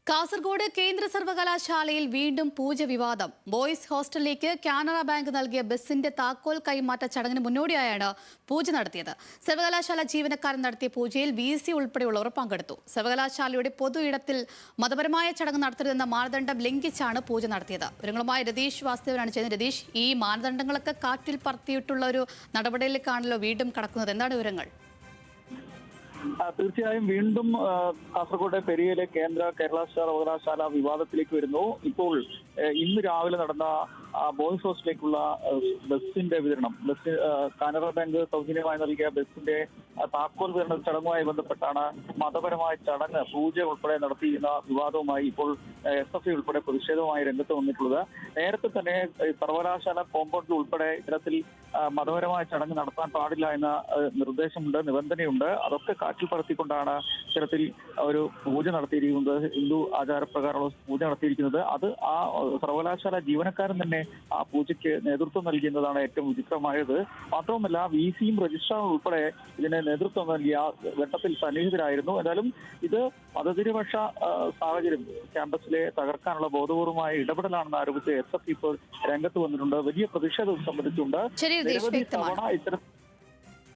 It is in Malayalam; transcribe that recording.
കാസർഗോഡ് കേന്ദ്ര സർവകലാശാലയിൽ വീണ്ടും പൂജ വിവാദം. ബോയ്സ് ഹോസ്റ്റലിലേക്ക് കാനറ ബാങ്ക് നൽകിയ ബസിന്റെ താക്കോൽ കൈമാറ്റ ചടങ്ങിന് മുന്നോടിയായാണ് പൂജ നടത്തിയത്. സർവകലാശാല ജീവനക്കാരൻ നടത്തിയ പൂജയിൽ VC ഉൾപ്പെടെയുള്ളവർ പങ്കെടുത്തു. സർവകലാശാലയുടെ പൊതു ഇടത്തിൽ മതപരമായ ചടങ്ങ് നടത്തരുതെന്ന മാനദണ്ഡം ലംഘിച്ചാണ് പൂജ നടത്തിയത്. വിവരങ്ങളുമായി രതീഷ് വാസുദേവനാണ് ചെയ്യുന്നത്. രതീഷ്, ഈ മാനദണ്ഡങ്ങളൊക്കെ കാറ്റിൽ പറത്തിയിട്ടുള്ള ഒരു നടപടിയിലേക്കാണല്ലോ വീണ്ടും കടക്കുന്നത്. എന്താണ് വിവരങ്ങൾ? തീർച്ചയായും വീണ്ടും കാസർഗോഡ് പെരിയയിലെ കേരള സർവകലാശാല വിവാദത്തിലേക്ക് വരുന്നു. ഇപ്പോൾ ഇന്ന് രാവിലെ നടന്ന ബോയ്സ് ഹോസ്റ്റലിലേക്കുള്ള ബസിന്റെ വിതരണം, കാനറ ബാങ്ക് സൗജന്യമായി നൽകിയ ബസിന്റെ താക്കോൽ വിതരണ ചടങ്ങുമായി ബന്ധപ്പെട്ടാണ് മതപരമായ ചടങ്ങ് പൂജ ഉൾപ്പെടെ നടത്തിയിരുന്ന വിവാദവുമായി ഇപ്പോൾ SFI ഉൾപ്പെടെ പ്രതിഷേധവുമായി രംഗത്ത് വന്നിട്ടുള്ളത്. നേരത്തെ തന്നെ സർവകലാശാല കോമ്പൗണ്ടിൽ ഉൾപ്പെടെ ഇത്തരത്തിൽ മതപരമായ ചടങ്ങ് നടത്താൻ പാടില്ല എന്ന നിർദ്ദേശമുണ്ട്, നിബന്ധനയുണ്ട്. അതൊക്കെ കാറ്റിൽ പറത്തിക്കൊണ്ടാണ് ഇത്തരത്തിൽ ഒരു പൂജ നടത്തിയിരിക്കുന്നത്, ഹിന്ദു ആചാരപ്രകാരമുള്ള പൂജ നടത്തിയിരിക്കുന്നത്. അത് ആ സർവകലാശാല ജീവനക്കാരൻ തന്നെ ആ പൂജയ്ക്ക് നേതൃത്വം നൽകിയെന്നതാണ് ഏറ്റവും വിചിത്രമായത്. മാത്രവുമല്ല VCയും രജിസ്ട്രാറും ഉൾപ്പെടെ ഇതിന് നേതൃത്വം നൽകിയ ഘട്ടത്തിൽ സന്നിഹിതരായിരുന്നു. എന്നാലും ഇത് മതനിരപക്ഷ സാഹചര്യം ക്യാമ്പസിലെ തകർക്കാനുള്ള ബോധപൂർവമായ ഇടപെടലാണെന്ന് ആരോപിച്ച് SFI ഇപ്പോൾ രംഗത്ത് വന്നിട്ടുണ്ട്. വലിയ പ്രതിഷേധം സംബന്ധിച്ചുണ്ട്. നിരവധി തവണ ഇത്തരം